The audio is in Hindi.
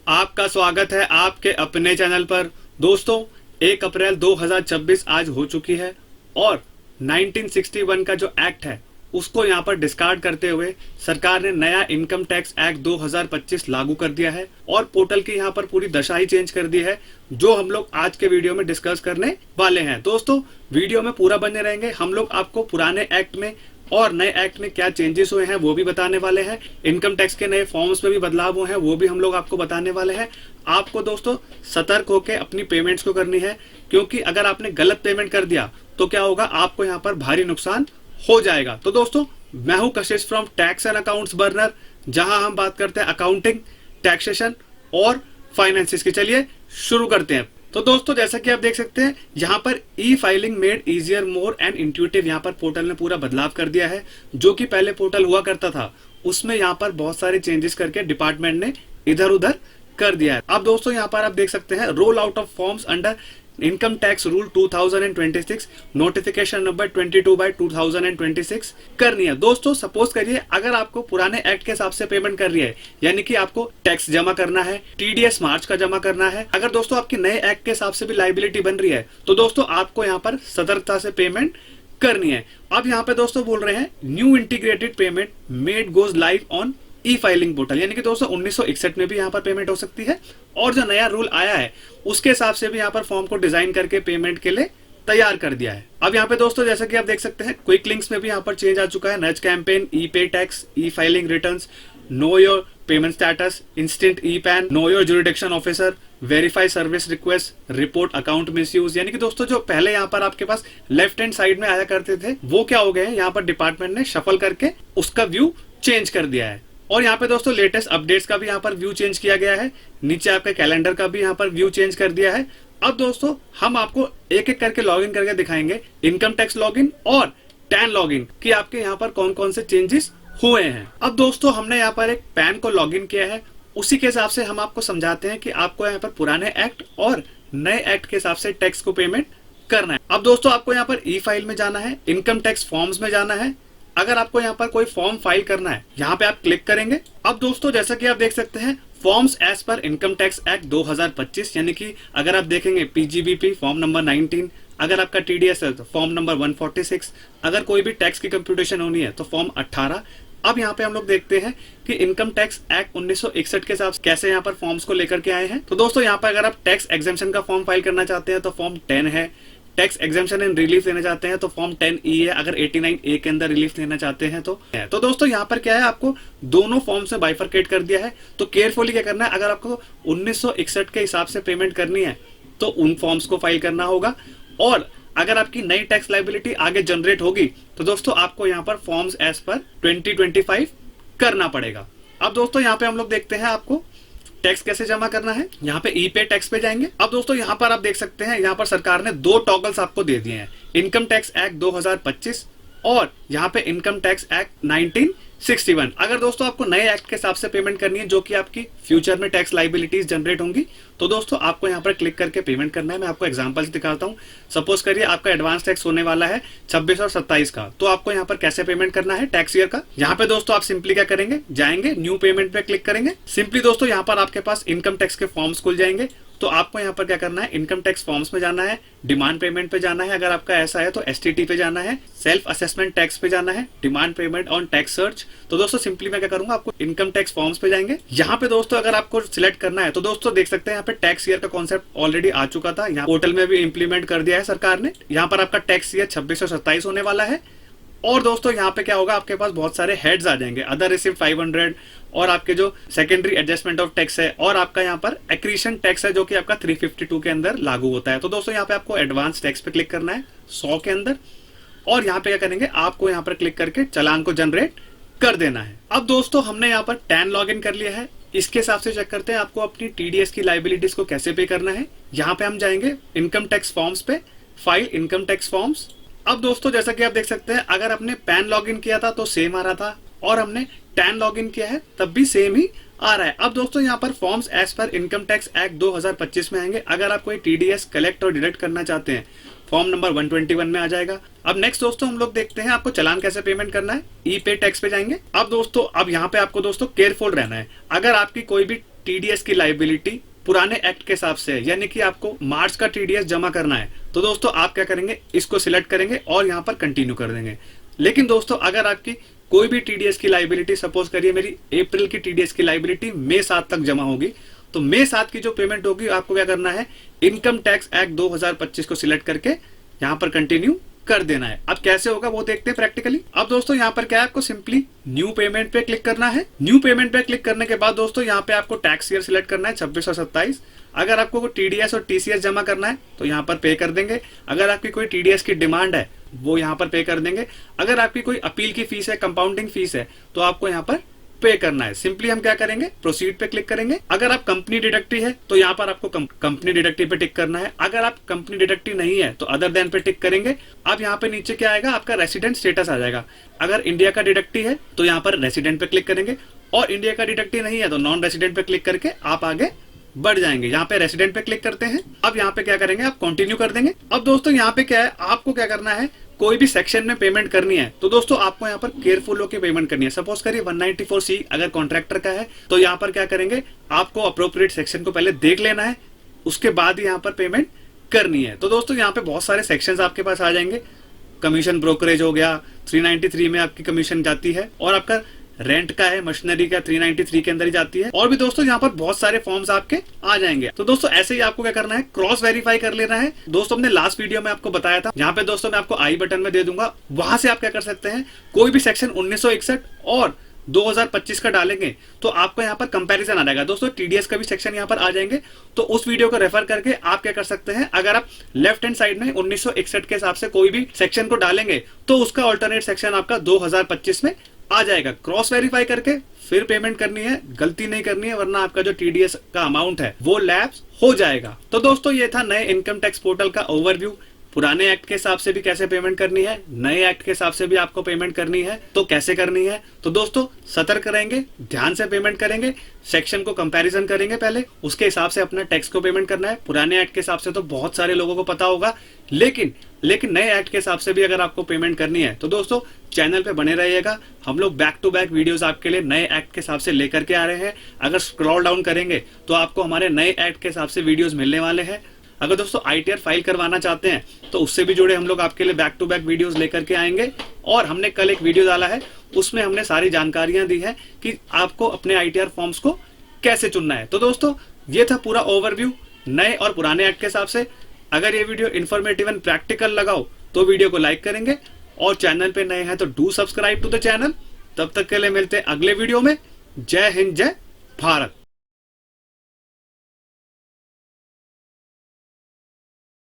आपका स्वागत है आपके अपने चैनल पर। दोस्तों 1 अप्रैल 2026 आज हो चुकी है और 1961 का जो एक्ट है उसको यहाँ पर डिस्कार्ड करते हुए सरकार ने नया इनकम टैक्स एक्ट 2025 लागू कर दिया है और पोर्टल की यहाँ पर पूरी दशा ही चेंज कर दी है, जो हम लोग आज के वीडियो में डिस्कस करने वाले हैं। दोस्तों वीडियो में पूरा बने रहेंगे। हम लोग आपको पुराने एक्ट में और नए एक्ट में क्या चेंजेस हुए हैं वो भी बताने वाले हैं। इनकम टैक्स के नए फॉर्म्स में भी बदलाव हुए हैं वो भी हम लोग आपको बताने वाले हैं। आपको दोस्तों सतर्क होकर अपनी पेमेंट्स को करनी है, क्योंकि अगर आपने गलत पेमेंट कर दिया तो क्या होगा, आपको यहाँ पर भारी नुकसान हो जाएगा। तो दोस्तों मैं हूं कशिश from tax and accounts burner, जहां हम बात करते हैं अकाउंटिंग, टैक्सेशन और फाइनेंसिस की। चलिए शुरू करते हैं। तो दोस्तों जैसा कि आप देख सकते हैं यहाँ पर ई filing made easier more and intuitive, यहाँ पर पोर्टल ने पूरा बदलाव कर दिया है। जो कि पहले पोर्टल हुआ करता था उसमें यहाँ पर बहुत सारे चेंजेस करके डिपार्टमेंट ने इधर उधर कर दिया है। अब दोस्तों यहाँ पर आप देख सकते हैं roll out of forms under income tax rule 2026 notification number 22/2026 करनी है। दोस्तों सपोज करिए अगर आपको पुराने एक्ट के हिसाब से पेमेंट कर रही है, यानी कि आपको टैक्स जमा करना है, टीडीएस मार्च का जमा करना है। अगर दोस्तों आपकी नए एक्ट के हिसाब से भी लाइबिलिटी बन रही है तो दोस्तों आपको यहाँ पर सतर्कता से पेमेंट करनी है। अब यहाँ पे दोस्तों बोल रहे हैं new integrated payment made goes live on E filing portal, यानी कि दोस्तों 1961 में भी यहाँ पर पेमेंट हो सकती है और जो नया रूल आया है उसके हिसाब से भी यहाँ पर फॉर्म को डिजाइन करके पेमेंट के लिए तैयार कर दिया है। अब यहाँ पे दोस्तों जैसा कि आप देख सकते हैं क्विक लिंक्स में भी यहाँ पर चेंज आ चुका है। नज कैंपेन, ई पे tax, E filing returns, know your payment status, instant e PAN, know your jurisdiction officer, verify service request, report account misuse. यानी कि दोस्तों जो पहले यहाँ पर आपके पास लेफ्ट हैंड साइड में आया करते थे वो क्या हो गए हैं, यहाँ पर डिपार्टमेंट ने शफल करके उसका व्यू चेंज कर दिया है। और यहाँ पे दोस्तों लेटेस्ट अपडेट्स का भी यहाँ पर व्यू चेंज किया गया है। नीचे आपके कैलेंडर का भी यहाँ पर व्यू चेंज कर दिया है। अब दोस्तों हम आपको एक एक करके लॉगिन करके दिखाएंगे, इनकम टैक्स लॉगिन और टैन लॉगिन, कि आपके यहाँ पर कौन कौन से चेंजेस हुए हैं। अब दोस्तों हमने यहाँ पर एक पैन को लॉगिन किया है, उसी के हिसाब से हम आपको समझाते हैं कि आपको यहाँ पर पुराने एक्ट और नए एक्ट के हिसाब से टैक्स को पेमेंट करना है। अब दोस्तों आपको यहाँ पर ई फाइल में जाना है, इनकम टैक्स फॉर्म्स में जाना है। अगर आपको यहाँ पर कोई फॉर्म फाइल करना है यहाँ पे आप क्लिक करेंगे। अब दोस्तों जैसा कि आप देख सकते हैं forms as per income tax act 2025, यानी कि अगर आप देखेंगे पीजीबीपी फॉर्म नंबर 19, अगर आपका टीडीएस है तो फॉर्म नंबर 146, अगर कोई भी टैक्स की कंप्यूटेशन होनी है तो फॉर्म 18। अब यहाँ पे हम लोग देखते हैं कि इनकम टैक्स एक्ट 1961 के हिसाब से कैसे यहाँ पर फॉर्म्स को लेकर के आए हैं। तो दोस्तों यहाँ पर अगर आप टैक्स एग्जेम्पशन का फॉर्म फाइल करना चाहते हैं तो फॉर्म 10 है। टैक्स एग्जेम्पशन एंड रिलीफ लेना चाहते हैं तो फॉर्म 10E है। अगर 89A के अंदर रिलीफ लेना चाहते हैं तो दोस्तों यहाँ पर क्या है, आपको दोनों फॉर्म से बाइफरकेट कर दिया है। तो केयरफुली क्या करना है, अगर आपको 1961 के हिसाब से पेमेंट करनी है तो उन फॉर्म्स को फाइल करना होगा, और अगर आपकी नई टैक्स लाइबिलिटी आगे जनरेट होगी तो दोस्तों आपको यहाँ पर फॉर्म्स एज पर 2025 करना पड़ेगा। अब दोस्तों यहाँ पे हम लोग देखते हैं आपको टैक्स कैसे जमा करना है। यहाँ पे ई पे टैक्स पे जाएंगे। अब दोस्तों यहाँ पर आप देख सकते हैं यहाँ पर सरकार ने 2 टॉगल्स आपको दे दिए हैं, इनकम टैक्स एक्ट 2025 और यहाँ पे इनकम टैक्स एक्ट 1961। अगर दोस्तों आपको नए एक्ट के हिसाब से पेमेंट करनी है जो कि आपकी फ्यूचर में टैक्स लाइबिलिटीज जनरेट होंगी तो दोस्तों आपको यहाँ पर क्लिक करके पेमेंट करना है। मैं आपको एग्जांपल से दिखाता हूँ। सपोज करिए आपका एडवांस टैक्स होने वाला है 26 और 27 का, तो आपको यहाँ पर कैसे पेमेंट करना है टैक्स ईयर का। यहाँ पे दोस्तों आप सिंपली क्या करेंगे, जाएंगे न्यू पेमेंट पे क्लिक करेंगे। सिंपली दोस्तों यहाँ पर आपके पास इनकम टैक्स के फॉर्म्स खुल जाएंगे। तो आपको यहाँ पर क्या करना है, इनकम टैक्स फॉर्म्स में जाना है, डिमांड पेमेंट पे जाना है, अगर आपका ऐसा है तो एसटीटी पे जाना है, सेल्फ असेसमेंट टैक्स पे जाना है, demand payment on tax search. तो दोस्तों सिंपली मैं क्या करूंगा, आपको इनकम टैक्स फॉर्म्स पे जाएंगे। यहाँ पे दोस्तों अगर आपको सिलेक्ट करना है तो दोस्तों देख सकते हैं यहाँ पे टैक्स ईयर का कॉन्सेप्ट ऑलरेडी आ चुका था, यहाँ पोर्टल में भी इंप्लीमेंट कर दिया है सरकार ने। यहाँ पर आपका टैक्स ईयर 26 और 27 होने वाला है। और दोस्तों यहाँ पे क्या होगा, आपके पास बहुत सारे हेड्स आ जाएंगे, अदर रिसिप्ट 500 और आपके जो सेकेंडरी एडजस्टमेंट ऑफ टैक्स है और आपका यहाँ पर एक्रीशन टैक्स है जो कि आपका 352 के अंदर लागू होता है। तो दोस्तों यहाँ पे आपको एडवांस टैक्स पे क्लिक करना है 100 के अंदर, और यहाँ पे क्या करेंगे, आपको यहाँ पर क्लिक करके चालान को जनरेट कर देना है। अब दोस्तों हमने यहाँ पर टैन लॉग इन कर लिया है। इसके हिसाब से चेक करते हैं आपको अपनी टीडीएस की लाइबिलिटीज को कैसे पे करना है। यहाँ पे हम जाएंगे इनकम टैक्स फॉर्म्स पे, फाइल इनकम टैक्स फॉर्म्स। अब दोस्तों जैसा कि आप देख सकते हैं अगर आपने पैन लॉगिन किया था तो सेम आ रहा था, और हमने टैन लॉगिन किया है तब भी सेम ही आ रहा है। अब दोस्तों यहाँ पर forms as per income tax act 2025 में आएंगे। अगर आप कोई टीडीएस कलेक्ट और डिडक्ट करना चाहते हैं फॉर्म नंबर 121 में आ जाएगा। अब नेक्स्ट दोस्तों हम लोग देखते हैं आपको चालान कैसे पेमेंट करना है। ई पे टैक्स पे जाएंगे। अब दोस्तों अब यहाँ पे आपको दोस्तों केयरफुल रहना है। अगर आपकी कोई भी टीडीएस की लाइबिलिटी पुराने एक्ट के हिसाब से है, यानी कि आपको मार्च का टीडीएस जमा करना है, तो दोस्तों आप क्या करेंगे, इसको सिलेक्ट करेंगे और यहाँ पर कंटिन्यू कर देंगे। लेकिन दोस्तों अगर आपकी कोई भी टीडीएस की लाइबिलिटी, सपोज करिए मेरी अप्रैल की टीडीएस की लाइबिलिटी मई 7 तक जमा होगी, तो मई 7 की जो पेमेंट होगी आपको क्या करना है, इनकम टैक्स एक्ट 2025 को सिलेक्ट करके यहाँ पर कंटिन्यू कर देना है। अब कैसे होगा वो देखते हैं प्रैक्टिकली। अब दोस्तों यहाँ पर क्या है, आपको सिंपली न्यू पेमेंट पे क्लिक करना है। न्यू पेमेंट पे क्लिक करने के बाद दोस्तों यहाँ पे आपको टैक्स ईयर सिलेक्ट करना है 26 और 27। अगर आपको टीडीएस और टीसीएस जमा करना है तो यहाँ पर पे कर देंगे। अगर आपकी कोई टीडीएस की डिमांड है वो यहाँ पर पे कर देंगे। अगर आपकी कोई अपील की फीस है, कंपाउंडिंग फीस है, तो आपको यहाँ पर पे करना है। सिंपली हम क्या करेंगे, प्रोसीड पे क्लिक करेंगे। अगर आप कंपनी डिडक्टिव है तो यहाँ पर आपको कंपनी डिडक्टिव पे टिक करना है। अगर आप कंपनी डिडक्टिव नहीं है तो अदर देन पे टिक करेंगे। अब यहाँ पे नीचे क्या आएगा, आपका रेसिडेंट स्टेटस आ जाएगा। अगर इंडिया का डिडक्टिव है तो यहाँ पर रेसिडेंट पे क्लिक करेंगे, और इंडिया का डिडक्टिव नहीं है तो नॉन रेसिडेंट पे क्लिक करके आप आगे बढ़ जाएंगे। यहाँ पे रेसिडेंट पे क्लिक करते हैं। अब यहाँ पे क्या करेंगे, आप कंटिन्यू कर देंगे। अब दोस्तों यहाँ पे क्या है, आपको क्या करना है, कोई भी सेक्शन में पेमेंट करनी है तो दोस्तों आपको यहाँ पर केयरफुल होकर पेमेंट करनी है। सपोज करिए 194C अगर कॉन्ट्रैक्टर का है तो यहाँ पर क्या करेंगे, आपको अप्रोप्रिएट सेक्शन को पहले देख लेना है, उसके बाद ही यहाँ पर पेमेंट करनी है। तो दोस्तों यहाँ पे बहुत सारे सेक्शंस आपके पास आ जाएंगे। कमीशन ब्रोकरेज हो गया, 393 में आपकी कमीशन जाती है, और आपका रेंट का है, मशीनरी का 393 के अंदर ही जाती है। और भी दोस्तों यहाँ पर बहुत सारे फॉर्म्स आपके आ जाएंगे। तो दोस्तों ऐसे ही आपको क्या करना है, क्रॉस वेरीफाई कर लेना है। दोस्तों हमने लास्ट वीडियो में आपको बताया था, यहाँ पे दोस्तों मैं आपको आई बटन में दे दूंगा, वहां से आप क्या कर सकते हैं, कोई भी सेक्शन 1961 और 2025 का डालेंगे तो आपको यहाँ पर कंपैरिजन आ जाएगा। दोस्तों टीडीएस का भी सेक्शन यहाँ पर आ जाएंगे, तो उस वीडियो को रेफर करके आप क्या कर सकते हैं, अगर आप लेफ्ट हैंड साइड में 1961 के हिसाब से कोई भी सेक्शन को डालेंगे तो उसका ऑल्टरनेट सेक्शन आपका 2025 में आ जाएगा। क्रॉस वेरीफाई करके फिर पेमेंट करनी है, गलती नहीं करनी है, वरना आपका जो टीडीएस का अमाउंट है वो लैप्स हो जाएगा। तो दोस्तों ये था नए इनकम टैक्स पोर्टल का ओवरव्यू। पुराने एक्ट के हिसाब से भी कैसे पेमेंट करनी है, नए एक्ट के हिसाब से भी आपको पेमेंट करनी है तो कैसे करनी है। तो दोस्तों सतर्क रहेंगे, ध्यान से पेमेंट करेंगे, सेक्शन को कंपैरिजन करेंगे, पहले उसके हिसाब से अपना टैक्स को पेमेंट करना है। पुराने एक्ट के हिसाब से तो बहुत सारे लोगों को पता होगा, लेकिन नए एक्ट के हिसाब से भी अगर आपको पेमेंट करनी है तो दोस्तों चैनल पे बने रहिएगा। हम लोग बैक टू बैक वीडियोस आपके लिए नए एक्ट के हिसाब से लेकर के आ रहे हैं। अगर स्क्रॉल डाउन करेंगे तो आपको हमारे नए एक्ट के हिसाब से वीडियोस मिलने वाले हैं। अगर दोस्तों ITR फाइल करवाना चाहते हैं तो उससे भी जुड़े हम लोग आपके लिए बैक टू बैक वीडियोस लेकर के आएंगे। और हमने कल एक वीडियो डाला है, उसमें हमने सारी जानकारियां दी है कि आपको अपने ITR फॉर्म्स को कैसे चुनना है। तो दोस्तों ये था पूरा ओवरव्यू नए और पुराने एक्ट के हिसाब से। अगर ये वीडियो इन्फॉर्मेटिव एंड प्रैक्टिकल लगाओ तो वीडियो को लाइक करेंगे, और चैनल पे नए हैं तो do subscribe to the channel. तब तक के लिए मिलते हैं अगले वीडियो में। जय हिंद, जय भारत।